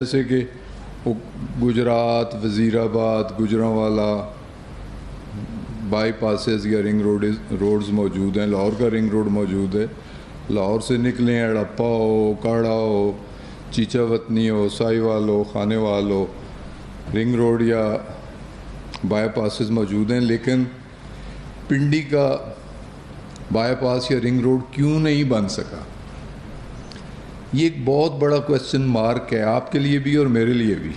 جیسے کہ Gujarat, Wazirabad, Gujranwala by passes یا روڈز موجود ہیں. لاہور کا رنگ روڈ موجود ہے. لاہور سے نکلیں اڑپا ہو، کاڑا ہو، چیچا وطنی ہو، سائیوال ہو، خانے وال ہو، رنگ روڈ یا بائی پاسز موجود ہیں. لیکن پنڈی کا بائی پاس یا رنگ روڈ کیوں نہیں بن سکا؟ یہ ایک بہت بڑا کویسچن مارک ہے آپ کے لیے بھی اور میرے لیے بھی.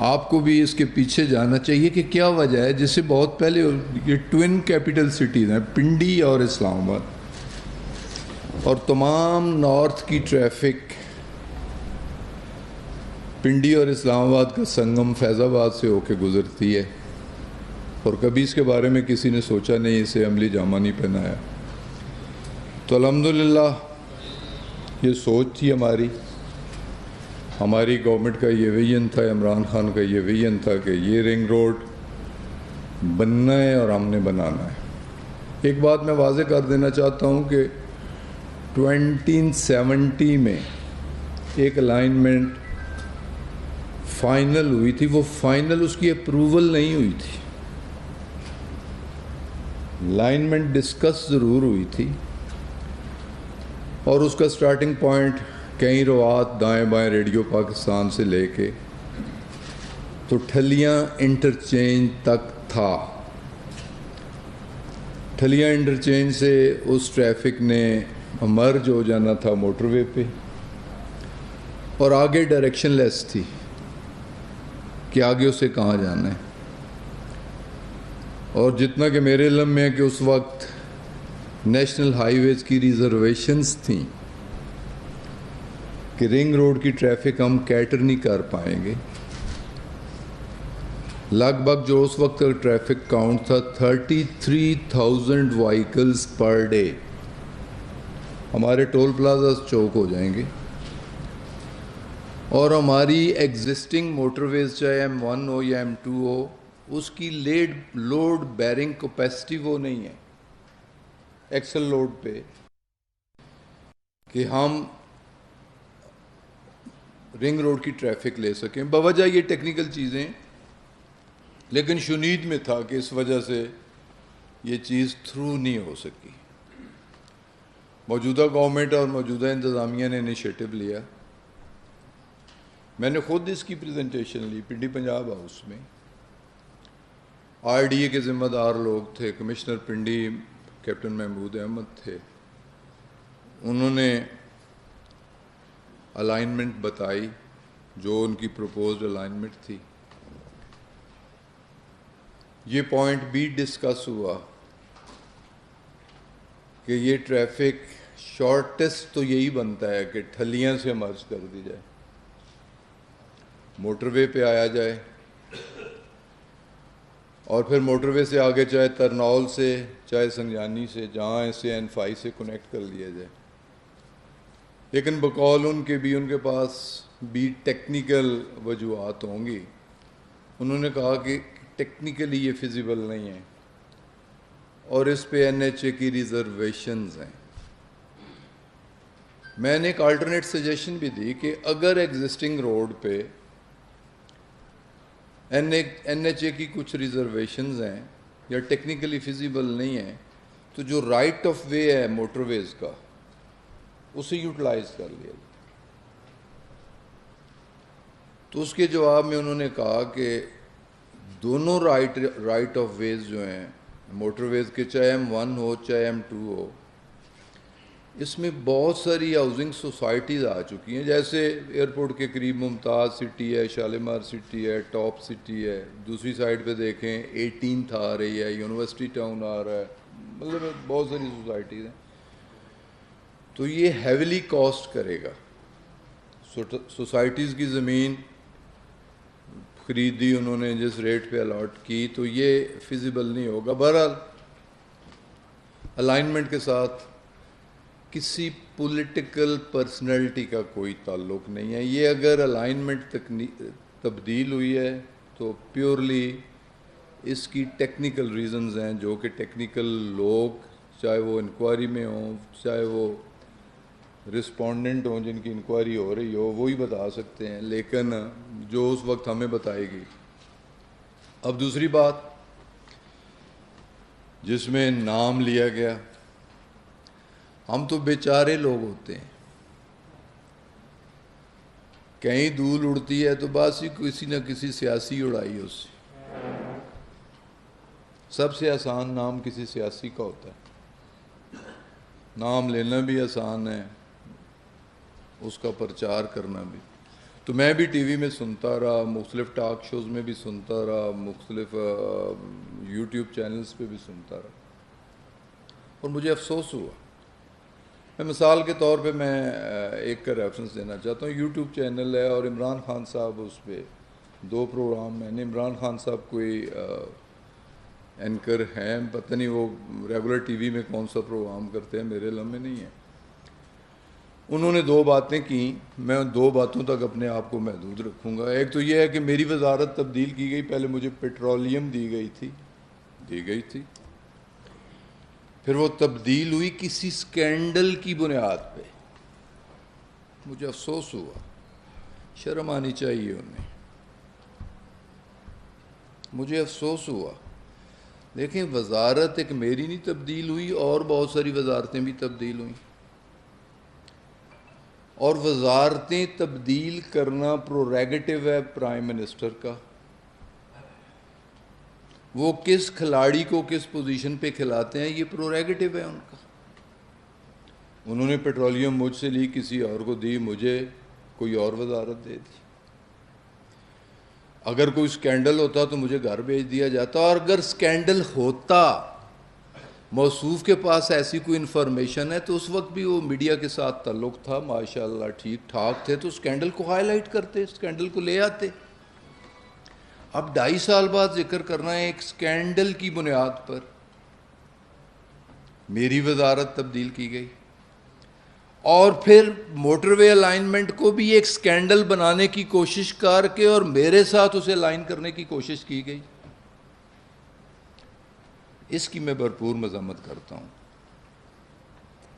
آپ کو بھی اس کے پیچھے جانا چاہیے کہ کیا وجہ ہے. جس سے بہت پہلے یہ ٹوین کیپٹل سٹیز ہیں، پنڈی اور اسلام آباد، اور تمام نارتھ کی ٹریفک پنڈی اور اسلام آباد کا سنگم فیض آباد سے ہو کے گزرتی ہے. اور کبھی اس کے بارے میں کسی نے سوچا نہیں، اسے عملی جامہ نہیں پہنایا. تو الحمدللہ یہ سوچ تھی ہماری گورنمنٹ کا یہ ویژن تھا، عمران خان کا یہ ویژن تھا کہ یہ رنگ روڈ بننا ہے اور ہم نے بنانا ہے. ایک بات میں واضح کر دینا چاہتا ہوں کہ 1970 میں ایک الائنمنٹ فائنل ہوئی تھی. وہ فائنل اس کی اپروول نہیں ہوئی تھی. الائنمنٹ ڈسکس ضرور ہوئی تھی اور اس کا سٹارٹنگ پوائنٹ کئی روات دائیں بائیں ریڈیو پاکستان سے لے کے تو ٹھلیاں انٹرچینج تک تھا. ٹھلیاں انٹرچینج سے اس ٹریفک نے مرج ہو جانا تھا موٹر وے پہ، اور آگے ڈائریکشن لیس تھی کہ آگے اسے کہاں جانا ہے. اور جتنا کہ میرے علم میں ہے کہ اس وقت نیشنل ہائی ویز کی ریزرویشنز تھیں کہ رنگ روڈ کی ٹریفک ہم کیٹر نہیں کر پائیں گے. لگ بھگ جو اس وقت کا ٹریفک کاؤنٹ تھا 33,000 وہیکلز پر ڈے. ہمارے ٹول پلازاز چوک ہو جائیں گے اور ہماری ایگزسٹنگ موٹر ویز چاہے M1 ہو یا M2 ہو، اس کی لوڈ بیرنگ کیپیسٹی وہ نہیں ہے ایکسل لوڈ پہ کہ ہم رنگ روڈ کی ٹریفک لے سکیں. بوجہ یہ ٹیکنیکل چیزیں، لیکن شنید میں تھا کہ اس وجہ سے یہ چیز تھرو نہیں ہو سکی. موجودہ گورنمنٹ اور موجودہ انتظامیہ نے انیشیٹو لیا. میں نے خود اس کی پریزنٹیشن لی پنڈی پنجاب ہاؤس میں. RDA کے ذمہ دار لوگ تھے، کمشنر پنڈی کیپٹن محمود احمد تھے. انہوں نے الائنمنٹ بتائی جو ان کی پروپوزڈ الائنمنٹ تھی. یہ پوائنٹ بھی ڈسکس ہوا کہ یہ ٹریفک شارٹیسٹ تو یہی بنتا ہے کہ ٹھلیاں سے مرج کر دی جائے، موٹر وے پہ آیا جائے، اور پھر موٹر وے سے آگے چاہے ترنول سے چاہے سنجانی سے جہاں اسے N5 سے کنیکٹ کر لیا جائے. لیکن بقول ان کے پاس بھی ٹیکنیکل وجوہات ہوں گی. انہوں نے کہا کہ ٹیکنیکلی یہ فیزیبل نہیں ہے اور اس پہ NHA کی ریزرویشنز ہیں. میں نے ایک آلٹرنیٹ سجیشن بھی دی کہ اگر ایگزسٹنگ روڈ پہ NHA کی کچھ ریزرویشنز ہیں یا ٹیکنیکلی فیزیبل نہیں ہیں تو جو رائٹ آف وے ہے موٹر ویز کا اسے یوٹیلائز کر لیا جائے. تو اس کے جواب میں انہوں نے کہا کہ دونوں رائٹ آف ویز جو ہیں موٹر ویز کے، چاہے M1 ہو چاہے M2 ہو، اس میں بہت ساری ہاؤسنگ سوسائٹیز آ چکی ہیں. جیسے ایئرپورٹ کے قریب ممتاز سٹی ہے، شالیمار سٹی ہے، ٹاپ سٹی ہے. دوسری سائڈ پہ دیکھیں 18th آ رہی ہے، یونیورسٹی ٹاؤن آ رہا ہے، مطلب بہت ساری سوسائٹیز ہیں. تو یہ ہیویلی کاسٹ کرے گا. سوسائٹیز کی زمین خریدی انہوں نے جس ریٹ پہ الاٹ کی تو یہ فیزیبل نہیں ہوگا. بہرحال الائنمنٹ کے ساتھ کسی پولیٹیکل پرسنالٹی کا کوئی تعلق نہیں ہے. یہ اگر الائنمنٹ تبدیل ہوئی ہے تو پیورلی اس کی ٹیکنیکل ریزنز ہیں، جو کہ ٹیکنیکل لوگ چاہے وہ انکوائری میں ہوں، چاہے وہ رسپونڈنٹ ہوں جن کی انکوائری ہو رہی ہو وہی بتا سکتے ہیں، لیکن جو اس وقت ہمیں بتائے گی۔ اب دوسری بات جس میں نام لیا گیا، ہم تو بیچارے لوگ ہوتے ہیں، کہیں دھول اڑتی ہے تو بس ہی کسی نہ کسی سیاسی اڑائی اس سے۔ سب سے آسان نام کسی سیاسی کا ہوتا ہے، نام لینا بھی آسان ہے، اس کا پرچار کرنا بھی۔ تو میں بھی ٹی وی میں سنتا رہا، مختلف ٹاک شوز میں بھی سنتا رہا، مختلف یوٹیوب چینلز پہ بھی سنتا رہا، اور مجھے افسوس ہوا۔ میں مثال کے طور پہ میں ایک کا ریفرنس دینا چاہتا ہوں، یوٹیوب چینل ہے اور عمران خان صاحب اس پہ 2 پروگرام، میں نے عمران خان صاحب کوئی اینکر ہیں، پتہ نہیں وہ ریگولر ٹی وی میں کون سا پروگرام کرتے ہیں، میرے علم میں نہیں ہے۔ انہوں نے 2 باتیں کیں، میں ان 2 باتوں تک اپنے آپ کو محدود رکھوں گا۔ ایک تو یہ ہے کہ میری وزارت تبدیل کی گئی، پہلے مجھے پیٹرولیم دی گئی تھی، پھر وہ تبدیل ہوئی کسی سکینڈل کی بنیاد پہ۔ مجھے افسوس ہوا، شرم آنی چاہیے انہیں، مجھے افسوس ہوا۔ دیکھیں وزارت ایک میری نہیں تبدیل ہوئی، اور بہت ساری وزارتیں بھی تبدیل ہوئیں، اور وزارتیں تبدیل کرنا پروریگیٹو ہے پرائم منسٹر کا۔ وہ کس کھلاڑی کو کس پوزیشن پہ کھلاتے ہیں یہ پروریگیٹو ہے ان کا۔ انہوں نے پیٹرولیم مجھ سے لی، کسی اور کو دی، مجھے کوئی اور وزارت دے دی۔ اگر کوئی سکینڈل ہوتا تو مجھے گھر بھیج دیا جاتا، اور اگر سکینڈل ہوتا، موصوف کے پاس ایسی کوئی انفارمیشن ہے، تو اس وقت بھی وہ میڈیا کے ساتھ تعلق تھا، ماشاءاللہ ٹھیک ٹھاک تھے، تو سکینڈل کو ہائی لائٹ کرتے، سکینڈل کو لے آتے۔ اب 2.5 سال بعد ذکر کرنا ہے ایک سکینڈل کی بنیاد پر میری وزارت تبدیل کی گئی، اور پھر موٹر وے الائنمنٹ کو بھی ایک سکینڈل بنانے کی کوشش کر کے اور میرے ساتھ اسے الائن کرنے کی کوشش کی گئی۔ اس کی میں بھرپور مذمت کرتا ہوں۔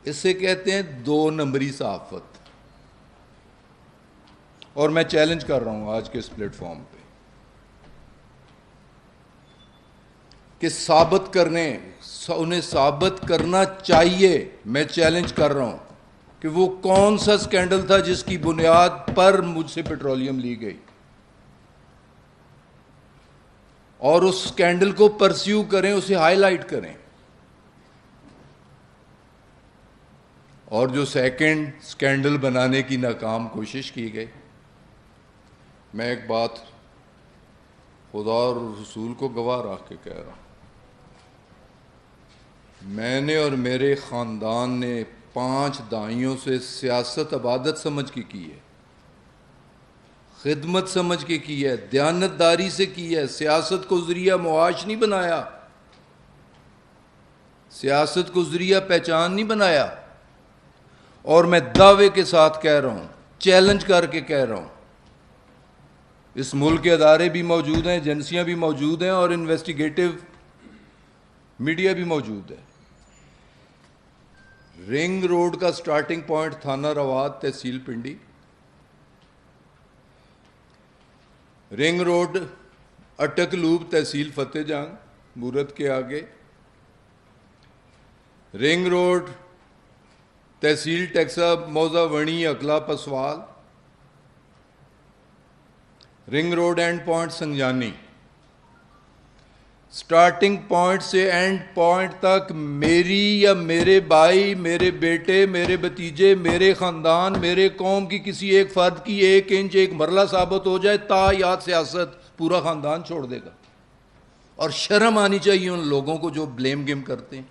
اس سے کہتے ہیں 2 نمبری صحافت، اور میں چیلنج کر رہا ہوں آج کے اس پلیٹ فارم پہ کہ ثابت کرنے، انہیں ثابت کرنا چاہیے، میں چیلنج کر رہا ہوں کہ وہ کون سا سکینڈل تھا جس کی بنیاد پر مجھ سے پیٹرولیم لی گئی، اور اس سکینڈل کو پرسیو کریں، اسے ہائی لائٹ کریں۔ اور جو سیکنڈ سکینڈل بنانے کی ناکام کوشش کی گئی، میں ایک بات خدا اور رسول کو گواہ رکھ کے کہہ رہا ہوں، میں نے اور میرے خاندان نے 5 دہائیوں سے سیاست عبادت سمجھ کے کی ہے، خدمت سمجھ کے کی ہے، دیانتداری سے کی ہے، سیاست کو ذریعہ معاش نہیں بنایا، سیاست کو ذریعہ پہچان نہیں بنایا۔ اور میں دعوے کے ساتھ کہہ رہا ہوں، چیلنج کر کے کہہ رہا ہوں، اس ملک کے ادارے بھی موجود ہیں، ایجنسیاں بھی موجود ہیں، اور انویسٹیگیٹو میڈیا بھی موجود ہے۔ رنگ روڈ کا سٹارٹنگ پوائنٹ تھانہ رواد، تحصیل پنڈی، رنگ روڈ اٹک لوب، تحصیل فتح جنگ مورت کے آگے، رنگ روڈ تحصیل ٹیکسا موزہ ونی اکلا Paswal, ring road end point Sanjani. Starting point سے اینڈ پوائنٹ تک میری یا میرے بھائی، میرے بیٹے، میرے بھتیجے، میرے خاندان، میرے قوم کی کسی ایک فرد کی 1 انچ ایک مرلہ ثابت ہو جائے، تا یاد سیاست پورا خاندان چھوڑ دے گا۔ اور شرم آنی چاہیے ان لوگوں کو جو بلیم گیم کرتے ہیں۔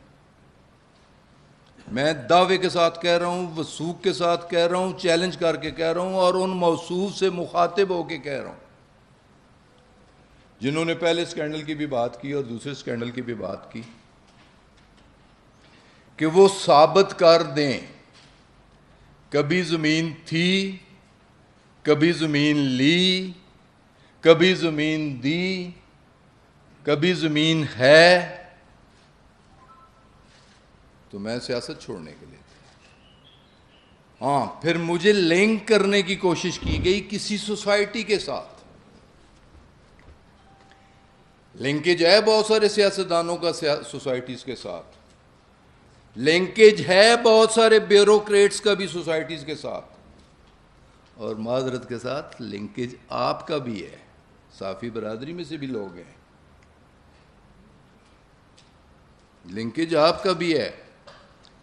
میں دعوے کے ساتھ کہہ رہا ہوں، وثوق کے ساتھ کہہ رہا ہوں، چیلنج کر کے کہہ رہا ہوں، اور ان موصوف سے مخاطب ہو کے کہہ رہا ہوں جنہوں نے پہلے سکینڈل کی بھی بات کی اور دوسرے سکینڈل کی بھی بات کی، کہ وہ ثابت کر دیں کبھی زمین تھی، کبھی زمین لی، کبھی زمین دی، کبھی زمین ہے، تو میں سیاست چھوڑنے کے لیے۔ ہاں پھر مجھے لنک کرنے کی کوشش کی گئی کسی سوسائٹی کے ساتھ. لنکیج ہے بہت سارے سیاستدانوں کا سوسائٹیز کے ساتھ, لنکیج ہے بہت سارے بیوروکریٹس کا بھی سوسائٹیز کے ساتھ, اور معذرت کے ساتھ لنکیج آپ کا بھی ہے, صافی برادری میں سے بھی لوگ ہیں, لنکیج آپ کا بھی ہے.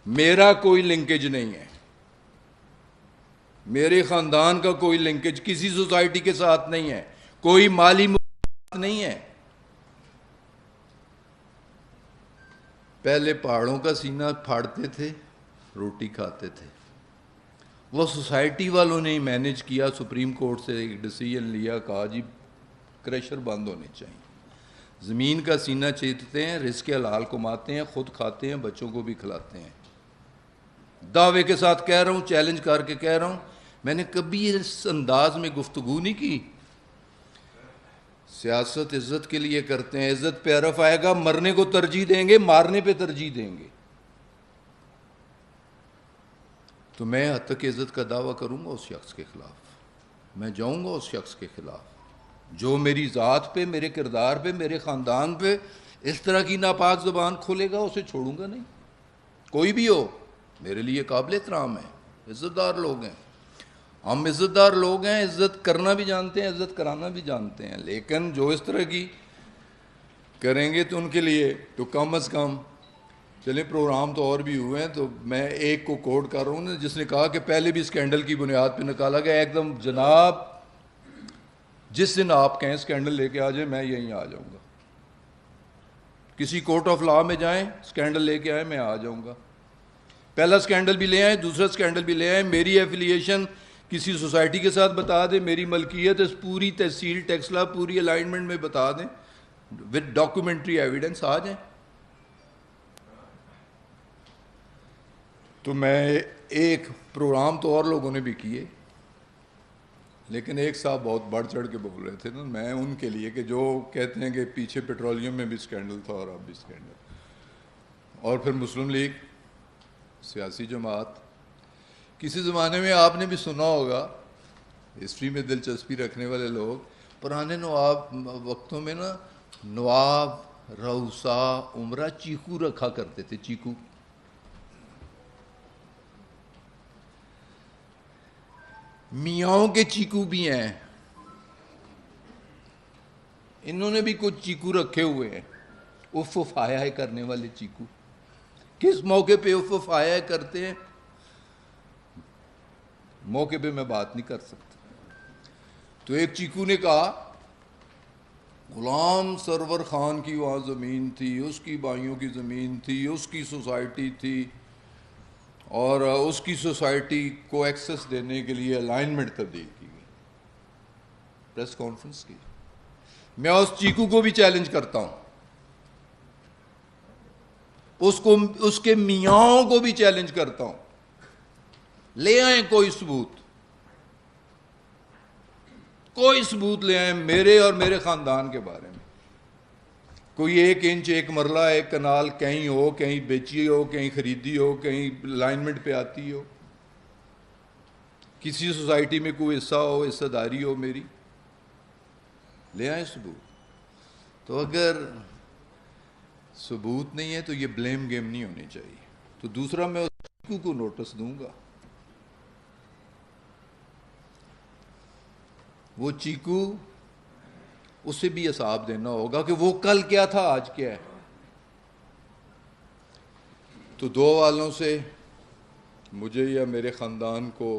میرا کوئی لنکیج نہیں ہے, میرے خاندان کا کوئی لنکیج کسی سوسائٹی کے ساتھ نہیں ہے, کوئی مالی مفاد نہیں ہے. پہلے پہاڑوں کا سینہ پھاڑتے تھے, روٹی کھاتے تھے. وہ سوسائٹی والوں نے مینیج کیا, سپریم کورٹ سے ایک ڈیسیژن لیا, کہا جی کریشر بند ہونے چاہیے. زمین کا سینہ چیرتے ہیں, رزق حلال کماتے ہیں, خود کھاتے ہیں, بچوں کو بھی کھلاتے ہیں. دعوے کے ساتھ کہہ رہا ہوں, چیلنج کر کے کہہ رہا ہوں, میں نے کبھی اس انداز میں گفتگو نہیں کی. سیاست عزت کے لیے کرتے ہیں, عزت پہ حرف آئے گا مرنے کو ترجیح دیں گے, مارنے پہ ترجیح دیں گے. تو میں حد تک عزت کا دعویٰ کروں گا اس شخص کے خلاف, میں جاؤں گا اس شخص کے خلاف جو میری ذات پہ, میرے کردار پہ, میرے خاندان پہ اس طرح کی ناپاک زبان کھولے گا, اسے چھوڑوں گا نہیں. کوئی بھی ہو, میرے لیے قابل احترام ہے, عزت دار لوگ ہیں, ہم عزت دار لوگ ہیں, عزت کرنا بھی جانتے ہیں, عزت کرانا بھی جانتے ہیں. لیکن جو اس طرح کی کریں گے تو ان کے لیے تو کم از کم, چلیں پروگرام تو اور بھی ہوئے ہیں, تو میں ایک کو کوٹ کر رہا ہوں جس نے کہا کہ پہلے بھی اسکینڈل کی بنیاد پہ نکالا گیا. ایک دم جناب جس دن آپ کہیں اسکینڈل لے کے آ جائیں میں یہیں آ جاؤں گا, کسی کورٹ آف لا میں جائیں اسکینڈل لے کے آئیں میں آ جاؤں گا. پہلا اسکینڈل بھی لے آئیں, دوسرا اسکینڈل بھی لے آئیں, میری ایفیلیشن کسی سوسائٹی کے ساتھ بتا دیں, میری ملکیت اس پوری تحصیل ٹیکسلا پوری الائنمنٹ میں بتا دیں, ود ڈاکومنٹری ایویڈنس آ جائیں. تو میں ایک پروگرام تو اور لوگوں نے بھی کیے, لیکن ایک صاحب بہت بڑھ چڑھ کے بول رہے تھے نا, میں ان کے لیے کہ جو کہتے ہیں کہ پیچھے پیٹرولیم میں بھی اسکینڈل تھا اور اب بھی اسکینڈل. اور پھر مسلم لیگ سیاسی جماعت, کسی زمانے میں آپ نے بھی سنا ہوگا, ہسٹری میں دلچسپی رکھنے والے لوگ, پرانے نواب وقتوں میں نا نواب, روسا, عمرہ چیکو رکھا کرتے تھے. چیکو میاؤں کے چیکو بھی ہیں, انہوں نے بھی کچھ چیکو رکھے ہوئے ہیں, اف اف آیا کرنے والے چیکو. کس موقع پہ اف اف آیا کرتے ہیں, موقع پہ میں بات نہیں کر سکتا. تو ایک چیکو نے کہا غلام سرور خان کی وہاں زمین تھی, اس کی بھائیوں کی زمین تھی, اس کی سوسائٹی تھی, اور اس کی سوسائٹی کو ایکسس دینے کے لیے الائنمنٹ تبدیل کی گئی. پریس کانفرنس کی. میں اس چیکو کو بھی چیلنج کرتا ہوں, اس کے میاں کو بھی چیلنج کرتا ہوں, لے آئیں کوئی ثبوت, کوئی ثبوت لے آئیں میرے اور میرے خاندان کے بارے میں. کوئی 1 انچ 1 مرلہ 1 کنال کہیں ہو, کہیں بیچی ہو, کہیں خریدی ہو, کہیں الائنمنٹ پہ آتی ہو, کسی سوسائٹی میں کوئی حصہ ہو, حصہ داری ہو میری, لے آئیں ثبوت. تو اگر ثبوت نہیں ہے تو یہ بلیم گیم نہیں ہونی چاہیے. تو دوسرا میں اس چیکو کو نوٹس دوں گا, وہ چیکو اسے بھی حساب دینا ہوگا کہ وہ کل کیا تھا آج کیا ہے. تو دو والوں سے مجھے یا میرے خاندان کو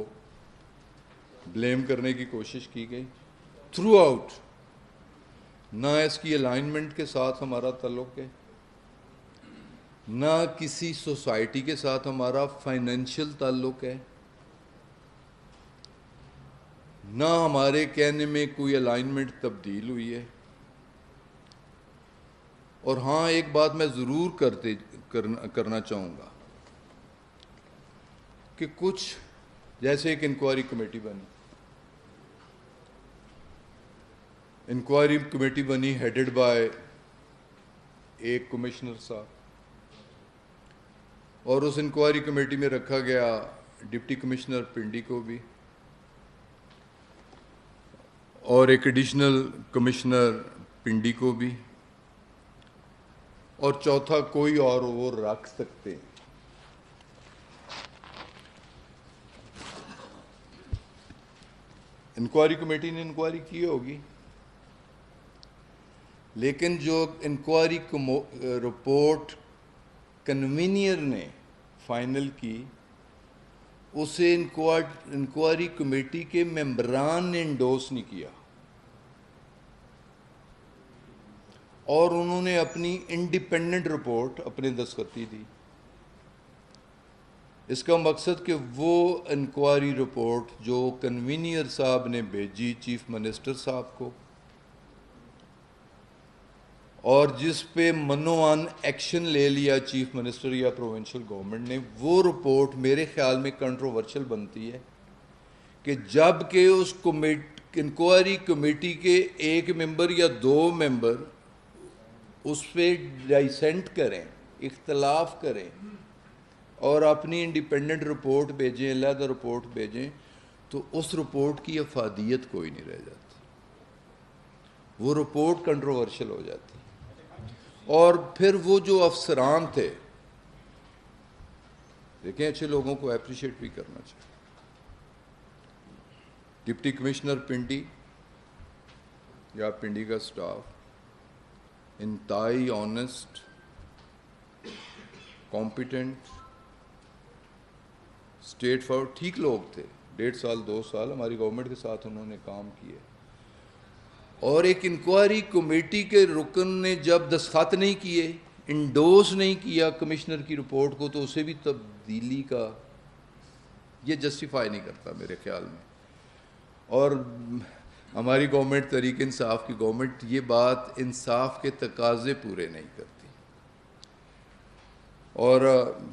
بلیم کرنے کی کوشش کی گئی تھرو آؤٹ. نہ اس کی الائنمنٹ کے ساتھ ہمارا تعلق ہے, نہ کسی سوسائٹی کے ساتھ ہمارا فائنینشیل تعلق ہے, نہ ہمارے کہنے میں کوئی الائنمنٹ تبدیل ہوئی ہے. اور ہاں ایک بات میں ضرور کرنا چاہوں گا کہ کچھ جیسے ایک انکوائری کمیٹی بنی, انکوائری کمیٹی بنی ہیڈڈ بائی ایک کمشنر صاحب, اور اس انکوائری کمیٹی میں رکھا گیا ڈپٹی کمشنر پنڈی کو بھی اور ایک ایڈیشنل کمشنر پنڈی کو بھی، اور چوتھا کوئی اور وہ رکھ سکتے ہیں۔ انکوائری کمیٹی نے انکوائری کی ہوگی، لیکن جو انکوائری رپورٹ کنوینئر نے فائنل کی اسے انکوائری کمیٹی کے ممبران نے انڈوس نہیں کیا، اور انہوں نے اپنی انڈیپینڈنٹ رپورٹ اپنے دستخطی دی۔ اس کا مقصد کہ وہ انکوائری رپورٹ جو کنوینئر صاحب نے بھیجی چیف منسٹر صاحب کو اور جس پہ منوان ایکشن لے لیا چیف منسٹر یا پروونشل گورنمنٹ نے، وہ رپورٹ میرے خیال میں کنٹروورشل بنتی ہے کہ جب کہ اس انکوائری کمیٹی کے ایک ممبر یا دو ممبر اس پہ ڈائسنٹ کریں، اختلاف کریں اور اپنی انڈیپینڈنٹ رپورٹ بھیجیں، علیحدہ رپورٹ بھیجیں، تو اس رپورٹ کی افادیت کوئی نہیں رہ جاتی، وہ رپورٹ کنٹروورشل ہو جاتی۔ اور پھر وہ جو افسران تھے، دیکھیں اچھے لوگوں کو اپریشیٹ بھی کرنا چاہیے۔ ڈپٹی کمشنر پنڈی یا پنڈی کا سٹاف انتہائی آنیسٹ، کمپیٹنٹ، اسٹیٹ فارورڈ، ٹھیک لوگ تھے۔ 1.5 سال 2 سال ہماری گورنمنٹ کے ساتھ انہوں نے کام کیے، اور ایک انکوائری کمیٹی کے رکن نے جب دستخط نہیں کیے، انڈوس نہیں کیا کمشنر کی رپورٹ کو، تو اسے بھی تبدیلی کا یہ جسٹیفائی نہیں کرتا میرے خیال میں۔ اور ہماری گورنمنٹ تحریک انصاف کی گورنمنٹ یہ بات انصاف کے تقاضے پورے نہیں کرتی۔ اور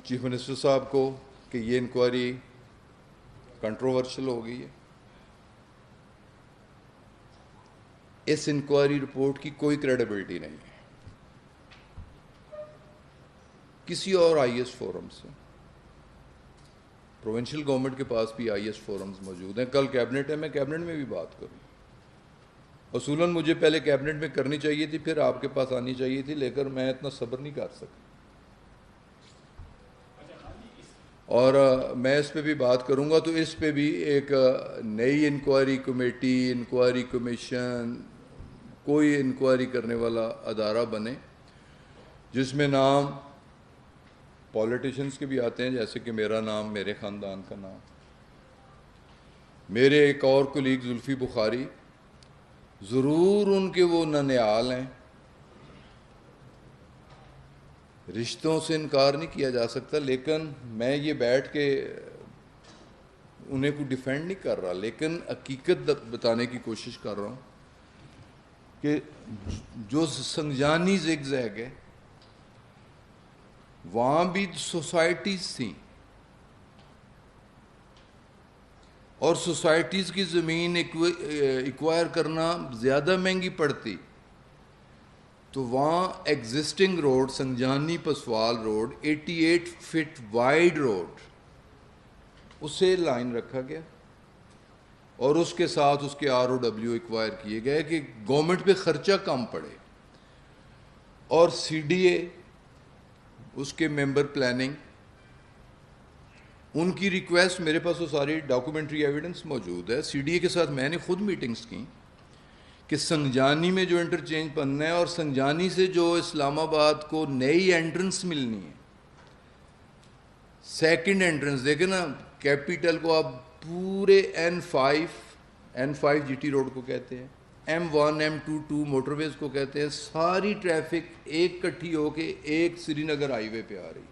چیف منسٹر صاحب کو کہ یہ انکوائری کنٹروورشل ہو گئی ہے، اس انکوائری رپورٹ کی کوئی کریڈیبلٹی نہیں ہے کسی اور آئی ایس فورم سے۔ پروونشل گورنمنٹ کے پاس بھی آئی ایس فورمز موجود ہیں، کل کیبنٹ ہے، میں کیبنٹ میں بھی بات کروں۔ اصولاً مجھے پہلے کیبنٹ میں کرنی چاہیے تھی، پھر آپ کے پاس آنی چاہیے تھی، لیکن میں اتنا صبر نہیں کر سکتا، اور میں اس پہ بھی بات کروں گا۔ تو اس پہ بھی ایک نئی انکوائری کمیٹی، انکوائری کمیشن، کوئی انکوائری کرنے والا ادارہ بنے جس میں نام پولیٹیشنز کے بھی آتے ہیں، جیسے کہ میرا نام، میرے خاندان کا نام، میرے ایک اور کولیگ زلفی بخاری، ضرور ان کے وہ ننیال ہیں، رشتوں سے انکار نہیں کیا جا سکتا، لیکن میں یہ بیٹھ کے انہیں کو ڈیفینڈ نہیں کر رہا، لیکن حقیقت بتانے کی کوشش کر رہا ہوں کہ جو سنجانی زگ زیگ ہے وہاں بھی سوسائٹیز تھیں، اور سوسائٹیز کی زمین ایکوائر کرنا زیادہ مہنگی پڑتی، تو وہاں existing road Sanjani Paswal road 88 feet wide road, اسے لائن رکھا گیا اور اس کے ساتھ اس کے ROW ایکوائر کیے گئے کہ گورنمنٹ پہ خرچہ کم پڑے، اور CDA اس کے ممبر پلاننگ، ان کی ریکویسٹ، میرے پاس وہ ساری ڈاکومنٹری ایویڈنس موجود ہے، CDA کے ساتھ میں نے خود میٹنگز کی کہ سنجانی میں جو انٹرچینج بننا ہے اور سنجانی سے جو اسلام آباد کو نئی انٹرنس ملنی ہے، سیکنڈ انٹرنس، دیکھیں نا کیپیٹل کو آپ پورے N5 GT روڈ کو کہتے ہیں، M1 M22 موٹر ویز کو کہتے ہیں، ساری ٹریفک ایک کٹھی ہو کے ایک سری نگر ہائی وے پہ آ رہی ہے۔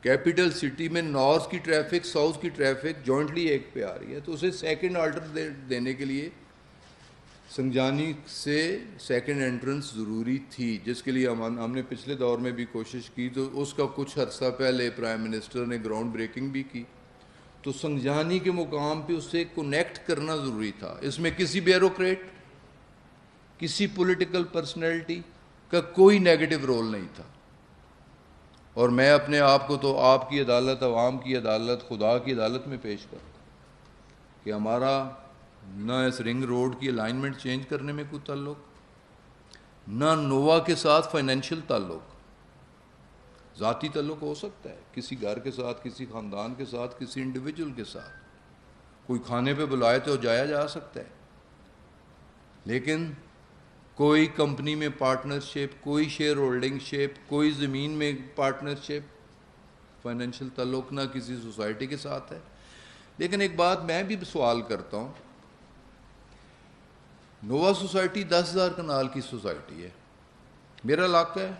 کیپٹل سٹی میں نارتھ کی ٹریفک، ساؤتھ کی ٹریفک جوائنٹلی ایک پہ آ رہی ہے، تو اسے سیکنڈ آلٹر دینے کے لیے سنجانی سے سیکنڈ انٹرنس ضروری تھی، جس کے لیے ہم نے پچھلے دور میں بھی کوشش کی، تو اس کا کچھ عرصہ پہلے پرائم منسٹر نے گراؤنڈ بریکنگ بھی کی، تو سنجانی کے مقام پہ اسے کنیکٹ کرنا ضروری تھا۔ اس میں کسی بیوروکریٹ، کسی پولیٹیکل پرسنالٹی کا کوئی نیگیٹو رول نہیں تھا، اور میں اپنے آپ کو تو آپ کی عدالت، عوام کی عدالت، خدا کی عدالت میں پیش کرتا ہوں کہ ہمارا نہ اس رنگ روڈ کی الائنمنٹ چینج کرنے میں کوئی تعلق، نہ نووا کے ساتھ فائنینشیل تعلق. ذاتی تعلق ہو سکتا ہے کسی گھر کے ساتھ، کسی خاندان کے ساتھ، کسی انڈیویجول کے ساتھ، کوئی کھانے پہ بلائے تو جایا جا سکتا ہے، لیکن کوئی کمپنی میں پارٹنرشپ، کوئی شیئر ہولڈنگ شپ، کوئی زمین میں پارٹنرشپ، فائنینشیل تعلق نہ کسی سوسائٹی کے ساتھ ہے. لیکن ایک بات میں بھی سوال کرتا ہوں، نووا سوسائٹی 10,000 کنال کی سوسائٹی ہے، میرا علاقہ ہے.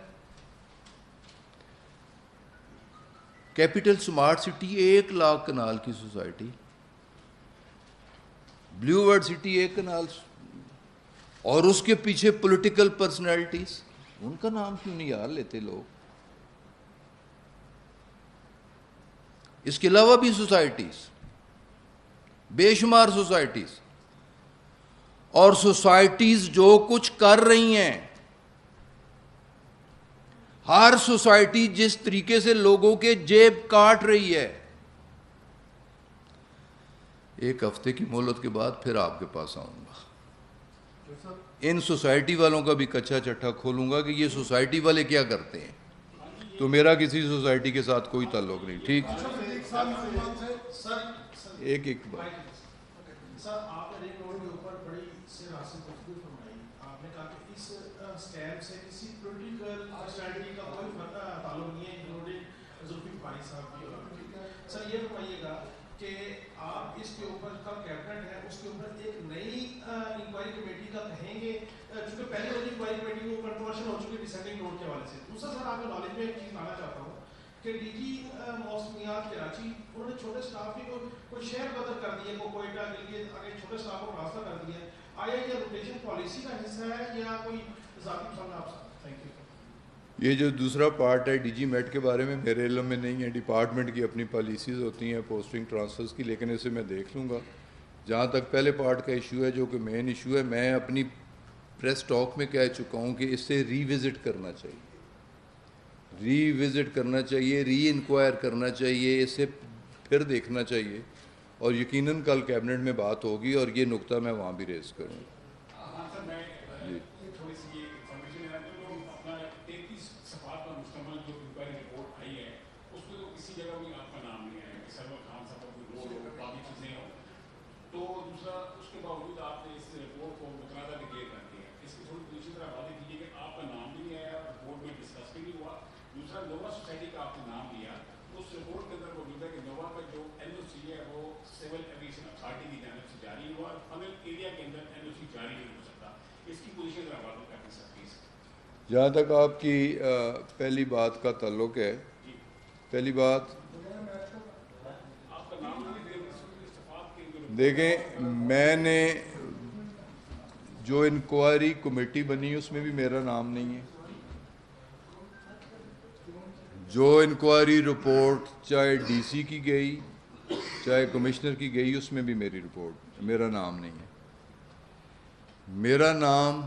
کیپٹل سمارٹ سٹی 1,00,000 کنال کی سوسائٹی، بلیو ورڈ سٹی 1 کنال، اور اس کے پیچھے پولیٹیکل پرسنالٹیز، ان کا نام کیوں نہیں یاد لیتے لوگ؟ اس کے علاوہ بھی سوسائٹیز، بے شمار سوسائٹیز، اور سوسائٹیز جو کچھ کر رہی ہیں، ہر سوسائٹی جس طریقے سے لوگوں کے جیب کاٹ رہی ہے. ایک ہفتے کی مہلت کے بعد پھر آپ کے پاس آؤں گا، ان سوسائٹی والوں کا بھی کچا چٹھا کھولوں گا کہ یہ سوسائٹی والے کیا کرتے ہیں. تو میرا کسی سوسائٹی کے ساتھ کوئی تعلق نہیں. ٹھیک، ایک بات. سر آپ نے رنگ روڈ کے اوپر بڑی سیاسی گفتگو فرمائی، آپ نے کہا کہ اس اسٹیپ سے کسی پولیٹیکل پرسنالٹی کا کوئی تعلق نہیں ہے، انکلوڈنگ ذوالفقار فانی صاحب کی. سر یہ فرمائیے گا کہ آپ اس کے اوپر کل کیبنٹ ہے، اس کے اوپر ایک نئی انکوائری کمیٹی کا کہیں گے، چونکہ پہلے والی انکوائری کمیٹی وہ کنٹروورشل ہو چکی ڈسینڈنگ روڈ کے حوالے سے. دوسرا سر آپ کے نالج میں ایک چیز لانا چاہتا ہوں کہ ڈی جی موسمیات کراچی انہوں نے چھوٹے اسٹاف کی کوئی شہر بدل کر دیے، کو کوئٹہ کے لیے آگے چھوٹے اسٹاف کو ٹرانسفر کر دیا. آیا یہ روٹیشن پالیسی کا حصہ ہے یا کوئی ذاتی پسند آپ سے؟ Thank you. یہ جو دوسرا پارٹ ہے ڈی جی میٹ کے بارے میں میرے علم میں نہیں ہے، ڈپارٹمنٹ کی اپنی پالیسیز ہوتی ہیں پوسٹنگ ٹرانسفرز کی، لیکن اسے میں دیکھ لوں گا. جہاں تک پہلے پارٹ کا ایشو ہے جو کہ مین ایشو ہے، میں اپنی پریس ٹاک میں کہہ چکا ہوں کہ اس سے ری وزٹ کرنا چاہیے، ری وزٹ کرنا چاہیے، ری انکوائر کرنا چاہیے، اسے پھر دیکھنا چاہیے، اور یقیناً کل کیبنٹ میں بات ہوگی اور یہ نقطہ میں وہاں بھی ریز کروں گا. جی جہاں تک آپ کی پہلی بات کا تعلق ہے، پہلی بات دیکھیں، میں نے جو انکوائری کمیٹی بنی اس میں بھی میرا نام نہیں ہے. جو انکوائری رپورٹ چاہے ڈی سی کی گئی چاہے کمشنر کی گئی اس میں بھی میرا نام نہیں ہے. میرا نام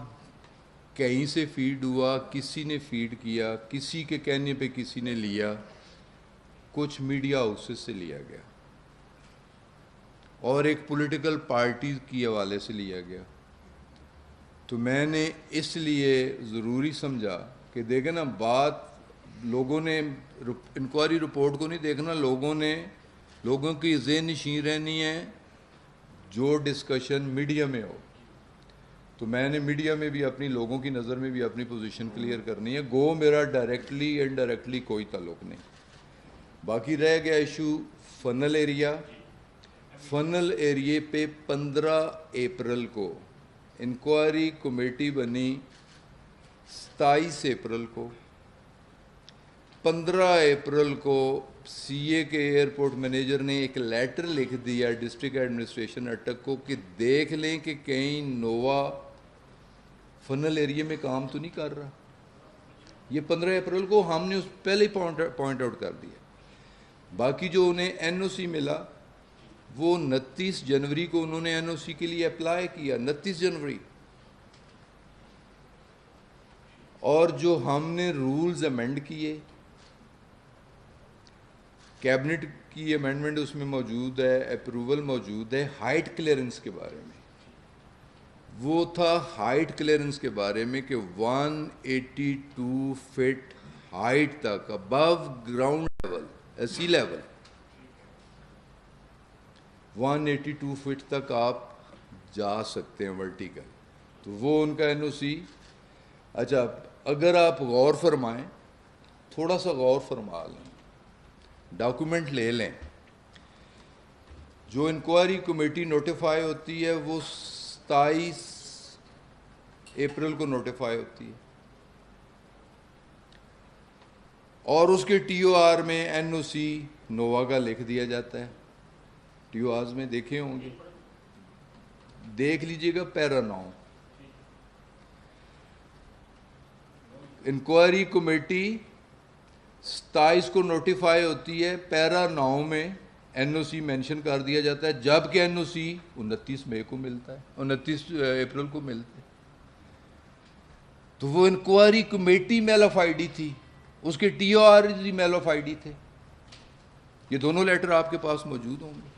کہیں سے فیڈ ہوا، کسی نے فیڈ کیا، کسی کے کہنے پہ کسی نے لیا، کچھ میڈیا ہاؤسز سے لیا گیا اور ایک پولیٹیکل پارٹی کی حوالے سے لیا گیا. تو میں نے اس لیے ضروری سمجھا کہ دیکھیں نا، بات لوگوں نے انکوائری رپورٹ کو نہیں دیکھنا، لوگوں کی ذہن نشین رہنی ہے جو ڈسکشن میڈیا میں ہو. تو میں نے میڈیا میں بھی اپنی لوگوں کی نظر میں بھی اپنی پوزیشن کلیئر کرنی ہے. گو میرا ڈائریکٹلی انڈائریکٹلی کوئی تعلق نہیں. باقی رہ گیا ایشو فنل ایریا. فنل ایریے پہ 15 اپریل کو انکوائری کمیٹی بنی، 27 اپریل کو، 15 اپریل کو سی اے کے ایئرپورٹ مینیجر نے ایک لیٹر لکھ دیا ڈسٹرکٹ ایڈمنسٹریشن اٹک کو کہ دیکھ لیں کہ کہیں نووا فنل ایریے میں کام تو نہیں کر رہا. یہ 15 اپریل کو ہم نے اس پہلے ہی پوائنٹ آؤٹ کر دیا. باقی جو انہیں این او سی ملا وہ 29 جنوری کو انہوں نے این او سی کے لیے اپلائی کیا، 29 جنوری. اور جو ہم نے رولز امینڈ کیے کیبنٹ کی امینڈمنٹ اس میں موجود ہے، اپروول موجود ہے ہائٹ کلیئرنس کے بارے میں. وہ تھا ہائٹ کلیئرنس کے بارے میں کہ 182 فٹ ہائٹ تک ابو گراؤنڈ لیول، سی لیول 182 فٹ تک آپ جا سکتے ہیں ورٹیکل. تو وہ ان کا این او سی. اچھا اگر آپ غور فرمائیں، تھوڑا سا غور فرما لیں، ڈاکومنٹ لے لیں، جو انکوائری کمیٹی نوٹیفائی ہوتی ہے وہ 27 اپریل کو نوٹیفائی ہوتی ہے، اور اس کے ٹی او آر میں این او سی نووا کا لکھ دیا جاتا ہے. ٹی او آرز میں دیکھے ہوں گے، دیکھ لیجئے گا پیرا 9. انکوائری کمیٹی 27 کو نوٹیفائی ہوتی ہے، پیرا 9 میں این او سی مینشن کر دیا جاتا ہے، جبکہ این او سی 29 مئی کو ملتا ہے، 29 اپریل کو ملتا ہے. تو وہ enquiry committee mail of I D تھی، اس کے ٹی او آر بھی میل آف آئی ڈی تھے. یہ دونوں لیٹر آپ کے پاس موجود ہوں گے.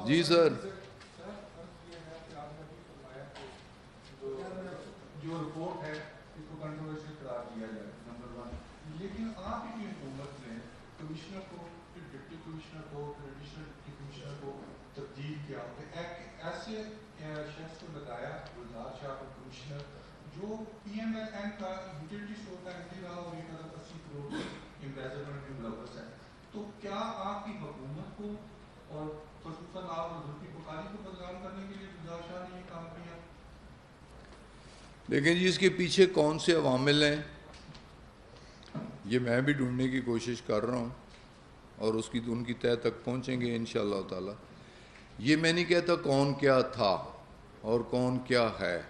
جی سر. جو رپورٹ ہے اس کو کنٹروورشل قرار دیا جائے، نمبر 1. لیکن آپ کی حکومت نے کمشنر کو، پھر ڈپٹی کمشنر کو، پھر ایڈیشنل ڈپٹی کمشنر کو تبدیل کیا، ایسے شخص کو لگایا گلزار شاہ کو کمشنر جو پی ایم ایل این کا یوٹیلیٹی اسٹور کا ایم رہا اور 180 کروڑ امبیزرمنٹ میں ملوث ہے. تو کیا آپ کی حکومت کو اور خصوصاً آپ زلفی بخاری کو بدنام کرنے کے لیے گلزار شاہ نے یہ کام کیا؟ دیکھیں جی، اس کے پیچھے کون سے عوامل ہیں یہ میں بھی ڈھونڈنے کی کوشش کر رہا ہوں، اور ان کی تہہ تک پہنچیں گے انشاءاللہ تعالی. یہ میں نہیں کہتا کون کیا تھا اور کون کیا ہے.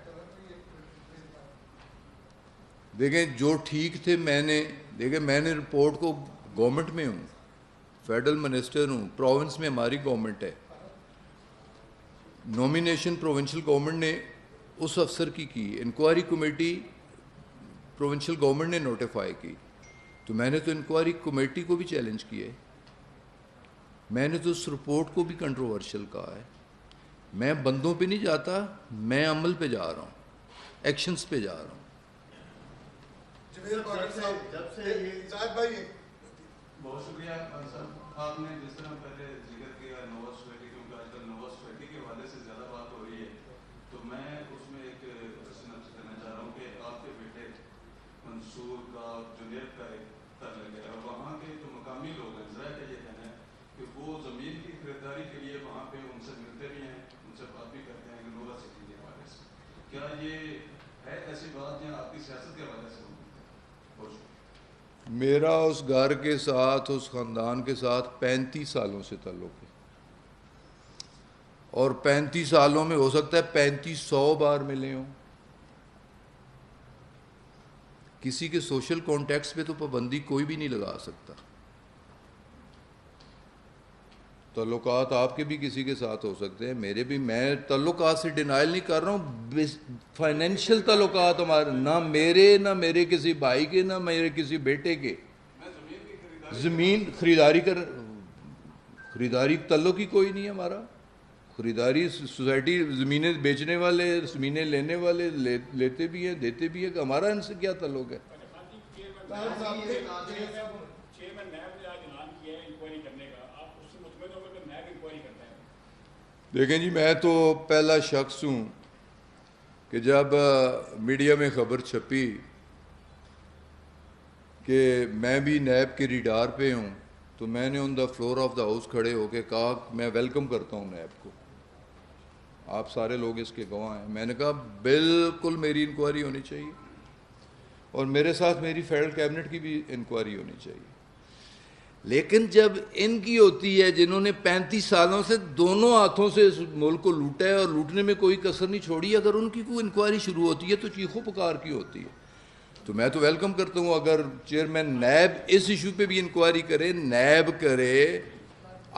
دیکھیں جو ٹھیک تھے، میں نے رپورٹ کو، گورنمنٹ میں ہوں، فیڈرل منسٹر ہوں، پروونس میں ہماری گورنمنٹ ہے، نومینیشن پروونشل گورنمنٹ نے اس افسر کی انکوائری کمیٹی پروونشل گورنمنٹ نے نوٹیفائی کی. تو میں نے تو انکوائری کمیٹی کو بھی چیلنج کیا ہے، میں نے تو اس رپورٹ کو بھی کنٹروورشل کہا ہے. میں بندوں پہ نہیں جاتا، میں عمل پہ جا رہا ہوں، ایکشنز پہ جا رہا ہوں. بہت شکریہ صاحب. آپ نے جس طرح پہلے ذکر کیا نووا سوسائٹی، کیونکہ آج کل نووا سوسائٹی کے حوالے سے زیادہ بات ہو رہی ہے، تو میں اس میں ایک سنبس کرنا چاہ رہا ہوں کہ آپ کے بیٹے منصور کا، جنید کا ایک تعلق ہے، اور وہاں کے جو مقامی لوگ ہیں، ذرا کا یہ کہنا ہے کہ وہ زمین کی خریداری کے لیے وہاں پہ ان سے ملتے بھی ہیں، ان سے بات بھی کرتے ہیں کہ نووا سٹی کے حوالے سے. کیا یہ ہے ایسی بات یا آپ کی سیاست کے حوالے سے؟ میرا اس گھر کے ساتھ، اس خاندان کے ساتھ 35 سالوں سے تعلق ہے، اور 35 سالوں میں ہو سکتا ہے 3500 بار ملے ہوں. کسی کے سوشل کانٹیکٹس پہ تو پابندی کوئی بھی نہیں لگا سکتا. تعلقات آپ کے بھی کسی کے ساتھ ہو سکتے ہیں، میرے بھی. میں تعلقات سے ڈینائل نہیں کر رہا ہوں. فائنینشیل تعلقات ہمارے، نہ میرے کسی بھائی کے، نہ میرے کسی بیٹے کے. زمین خریداری تعلق ہی کوئی نہیں ہے ہمارا. خریداری سوسائٹی، زمینیں بیچنے والے، زمینیں لینے والے لیتے بھی ہیں، دیتے بھی ہیں، کہ ہمارا ان سے کیا تعلق ہے. دیکھیں جی، میں تو پہلا شخص ہوں کہ جب میڈیا میں خبر چھپی کہ میں بھی نیب کے ریڈار پہ ہوں، تو میں نے on the floor of the house کھڑے ہو کے کہا میں ویلکم کرتا ہوں نیب کو، آپ سارے لوگ اس کے گواہ ہیں. میں نے کہا بالکل میری انکوائری ہونی چاہیے، اور میرے ساتھ میری فیڈرل کیبنٹ کی بھی انکوائری ہونی چاہیے. لیکن جب ان کی ہوتی ہے، جنہوں نے 35 سالوں سے دونوں ہاتھوں سے اس ملک کو لوٹا ہے اور لوٹنے میں کوئی کسر نہیں چھوڑی، اگر ان کی کوئی انکوائری شروع ہوتی ہے تو چیخو پکار کی ہوتی ہے. تو میں تو ویلکم کرتا ہوں. اگر چیئرمین نیب اس ایشو پہ بھی انکوائری کرے، نیب کرے،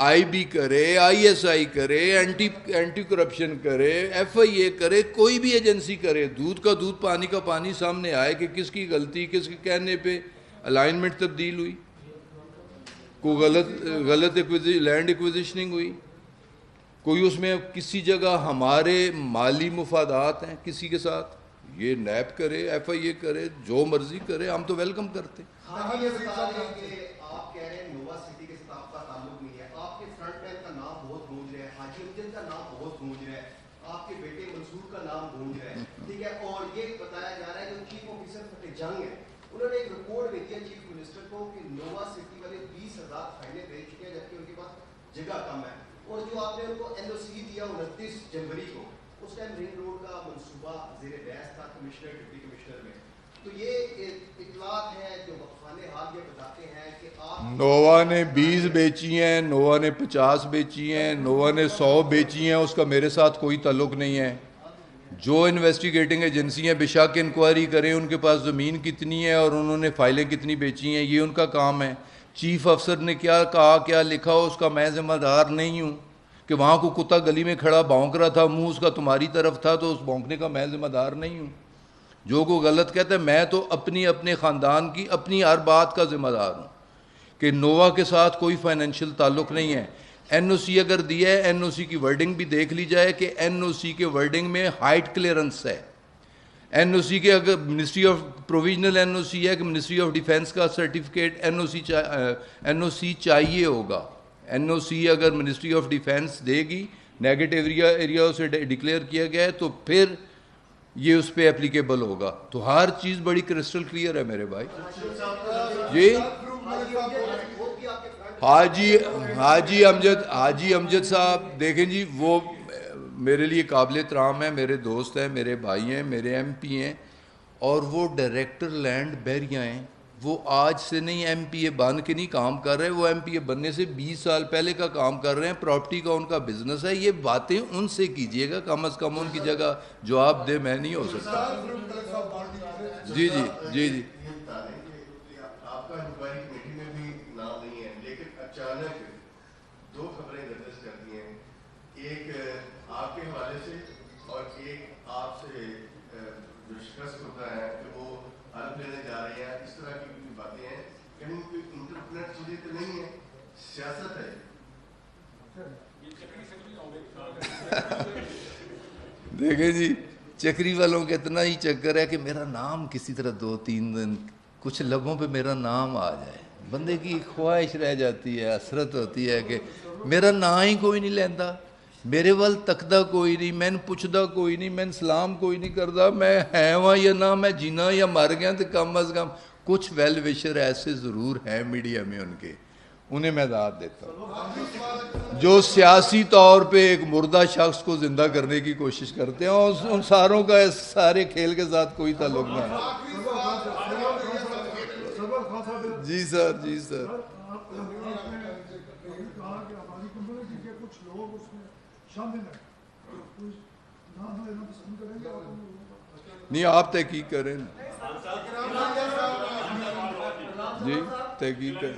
آئی بی کرے، آئی ایس آئی کرے، اینٹی کرپشن کرے، ایف آئی اے کرے، کوئی بھی ایجنسی کرے، دودھ کا دودھ پانی کا پانی سامنے آئے کہ کس کی غلطی، کس کے کہنے پہ الائنمنٹ تبدیل ہوئی. کوئی غلط لینڈ ایکویزیشننگ ہوئی, کوئی اس میں کسی جگہ ہمارے مالی مفادات ہیں کسی کے ساتھ, یہ نیب کرے, ایف آئی اے کرے, جو مرضی کرے, ہم تو ویلکم کرتے. آپ کہہ رہے ہیں نووا سٹی کے ساتھ آپ کا تعلق نہیں ہے, آپ کے فرنٹ مین کا نام بہت گونج رہا ہے, حاجی امجد کا نام بہت گونج رہا ہے, آپ کے بیٹے منصور کا نام گونج رہا ہے, ٹھیک ہے, اور یہ بتایا جا رہا ہے کہ چیف آفیسر فتح جنگ ہے, انہوں نے ایک رپورٹ بھیجی ہے چیف منسٹر کو کہ نووا سٹی والے 20,000 فائلیں بھیج چکے ہیں جبکہ ان کے پاس جگہ کم ہے, اور جو آپ نے ان کو این او سی دیا 29 جنوری کو, اس ٹائم رنگ روڈ کا منصوبہ زیر بحث تھا کمشنر ڈپٹی کمشنر میں. تو یہ اطلاعات ہیں جو وقفانے حال یہ بتاتے ہیں کہ آپ نووا نے 20 بیچی ہیں, نووا نے 50 بیچی ہیں, نووا نے 100 بیچی ہیں, اس کا میرے ساتھ کوئی تعلق نہیں ہے. جو انویسٹیگیٹنگ ایجنسی ہیں بے شک انکوائری کریں ان کے پاس زمین کتنی ہے اور انہوں نے فائلیں کتنی بیچی ہیں, یہ ان کا کام ہے. چیف افسر نے کیا کہا کیا لکھا اس کا میں ذمہ دار نہیں ہوں, کہ وہاں کو کتا گلی میں کھڑا بھونک رہا تھا, منہ اس کا تمہاری طرف تھا, تو اس بھونکنے کا میں ذمہ دار نہیں ہوں. جو کو غلط کہتا ہے, میں تو اپنے خاندان کی اپنی ہر بات کا ذمہ دار ہوں, کہ نووا کے ساتھ کوئی فائنینشیل تعلق نہیں ہے. این او سی اگر دیا ہے, این او سی کی ورڈنگ بھی دیکھ لی جائے کہ این او سی کے ورڈنگ میں ہائٹ کلیئرنس ہے. این او سی کے اگر منسٹری آف پروویژنل این او سی ہے کہ منسٹری آف ڈیفینس کا سرٹیفکیٹ این او سی چاہیے ہوگا. این او سی اگر منسٹری آف ڈیفینس دے گی, نیگیٹو ایریا اسے ڈکلیئر کیا گیا ہے, تو پھر یہ اس پہ اپلیکیبل ہوگا. تو ہر چیز بڑی کرسٹل کلیئر ہے میرے بھائی. جی حاجی امجد صاحب دیکھیں جی, وہ میرے لیے قابل احترام ہے, میرے دوست ہیں, میرے بھائی ہیں, میرے ایم پی ہیں, اور وہ ڈائریکٹر لینڈ بحریہ ہیں. وہ آج سے نہیں ایم پی اے بن کے نہیں کام کر رہے, وہ ایم پی اے بننے سے 20 سال پہلے کا کام کر رہے ہیں. پراپرٹی کا ان کا بزنس ہے. یہ باتیں ان سے کیجئے گا, کم از کم ان کی جگہ جواب دے میں نہیں ہو سکتا. جی جی جی جی آپ کا انکوائری کمیٹی میں بھی نام نہیں ہے, لیکن اچانک 2 خبریں گردش کرتی ہیں, ایک آپ کے حوالے سے اور ایک آپ سے جو شکست ہوتا ہے کہ وہ حلف لینے جا رہے ہیں. اس طرح کی باتیں ہیں, کہیں کوئی انٹرپریٹ چیزیں تو نہیں ہے, سیاست ہے. دیکھیں جی, چکری والوں کا اتنا ہی چکر ہے کہ میرا نام کسی طرح 2-3 دن کچھ لبوں پہ میرا نام آ جائے. بندے کی خواہش رہ جاتی ہے, حسرت ہوتی ہے کہ میرا نام ہی کوئی نہیں لینا, میرے وال تکدا کوئی نہیں, میں پوچھدا کوئی نہیں, میں سلام کوئی نہیں کردا, میں ہے وہاں یا نہ, میں جینا یا مر گیا. تو کم از کم کچھ ویل وشر ایسے ضرور ہیں میڈیا میں ان کے, انہیں میں داد دیتا ہوں, جو سیاسی طور پہ ایک مردہ شخص کو زندہ کرنے کی کوشش کرتے ہیں, اور ان ساروں کا اس سارے کھیل کے ساتھ کوئی تعلق نہ ہے. جی سر, جی سر. نہیں, آپ تحقیق کریں نا. جی تحقیق کریں.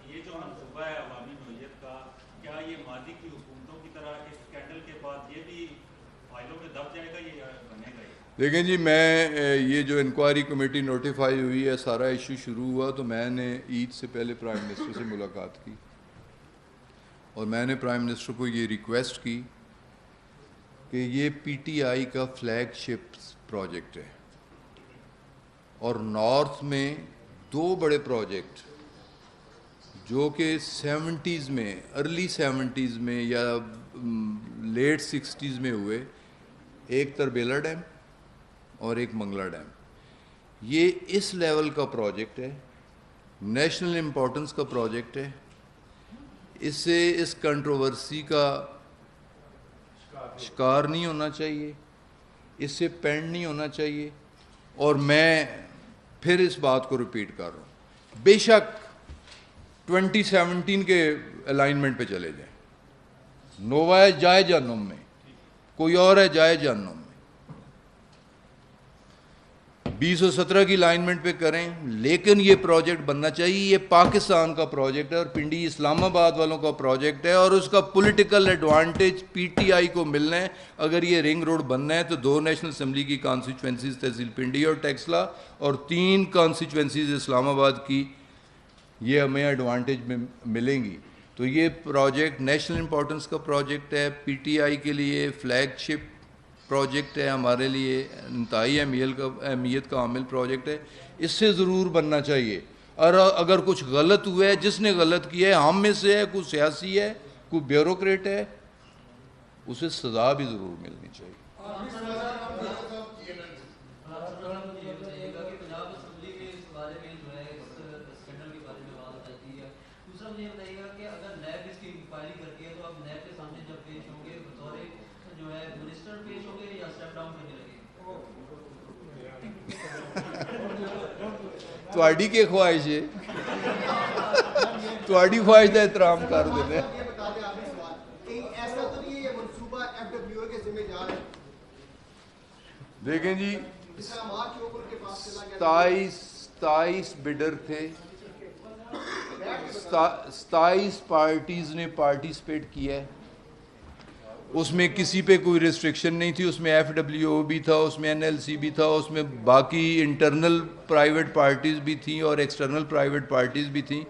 یہ جو منصوبہ ہے عوامی نوعیت کا, کیا یہ ماضی کی حکومتوں کی طرح اس اسکینڈل کے بعد یہ بھی فائلوں میں دب جائے گا, یہ بنے گا؟ دیکھیں جی, میں یہ جو انکوائری کمیٹی نوٹیفائی ہوئی ہے, سارا ایشو شروع ہوا تو میں نے عید سے پہلے پرائم منسٹر سے ملاقات کی, اور میں نے پرائم منسٹر کو یہ ریکویسٹ کی کہ یہ پی ٹی آئی کا فلیگ شپ پروجیکٹ ہے, اور نارتھ میں 2 بڑے پروجیکٹ جو کہ 70s میں, ارلی 70s میں یا لیٹ 60s میں ہوئے, ایک تربیلا ڈیم اور ایک منگلا ڈیم. یہ اس لیول کا پروجیکٹ ہے, نیشنل امپورٹنس کا پروجیکٹ ہے. اس سے اس کنٹروورسی کا شکار نہیں ہونا چاہیے, اس سے پینڈ نہیں ہونا چاہیے. اور میں پھر اس بات کو ریپیٹ کر رہا ہوں, بے شک 2017 کے الائنمنٹ پہ چلے جائیں, نووا ہے جائے جہنم میں, کوئی اور ہے جائے جہنم میں, 2017 کی الائنمنٹ پہ کریں, لیکن یہ پروجیکٹ بننا چاہیے. یہ پاکستان کا پروجیکٹ ہے اور پنڈی اسلام آباد والوں کا پروجیکٹ ہے, اور اس کا political advantage P T I کو ملنا ہے. اگر یہ رنگ روڈ بننا ہے تو 2 نیشنل اسمبلی کی کانسٹیچوئنسیز تحصیل پنڈی اور ٹیکسلا, اور 3 کانسٹیچوئنسیز اسلام آباد کی یہ ہمیں ایڈوانٹیج میں ملیں گی. تو یہ پروجیکٹ نیشنل امپورٹنس کا پروجیکٹ ہے, پی ٹی آئی کے لیے فلیگ شپ پروجیکٹ ہے, ہمارے لیے انتہائی اہمیت کا حامل پروجیکٹ ہے. اس سے ضرور بننا چاہیے. اور اگر کچھ غلط ہوا ہے, جس نے غلط کیا ہے ہم میں سے ہے, کوئی سیاسی ہے, کوئی بیوروکریٹ ہے, اسے سزا بھی ضرور ملنی چاہیے. تواڈی کی خواہش ہے, تواڈی خواہش کا احترام کر دینا. یہ بتا دیں آخری سوال, کہیں ایسا تو نہیں ہے یہ منصوبہ ایف ڈبلیو اے کے ذمہ جا رہا ہے؟ دیکھیں جی, جس طرح مارک کے کے پاس چلا گیا 27 بڈر تھے, 27 پارٹیز نے پارٹیسپیٹ کیا ہے. اس میں کسی پہ کوئی ریسٹرکشن نہیں تھی. اس میں ایف ڈبلیو او بھی تھا, اس میں این ایل سی بھی تھا, اس میں باقی انٹرنل پرائیویٹ پارٹیز بھی تھیں اور ایکسٹرنل پرائیویٹ پارٹیز بھی تھیں.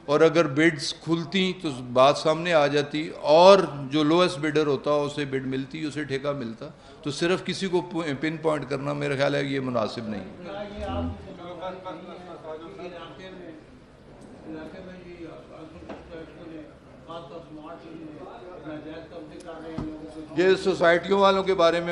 اور اگر بڈز کھلتی تو بات سامنے آ جاتی, اور جو لوئسٹ بڈر ہوتا اسے بڈ ملتی, اسے ٹھیکہ ملتا. تو صرف کسی کو پن پوائنٹ کرنا میرا خیال ہے یہ مناسب نہیں. یہ سوسائٹیوں والوں کے بارے میں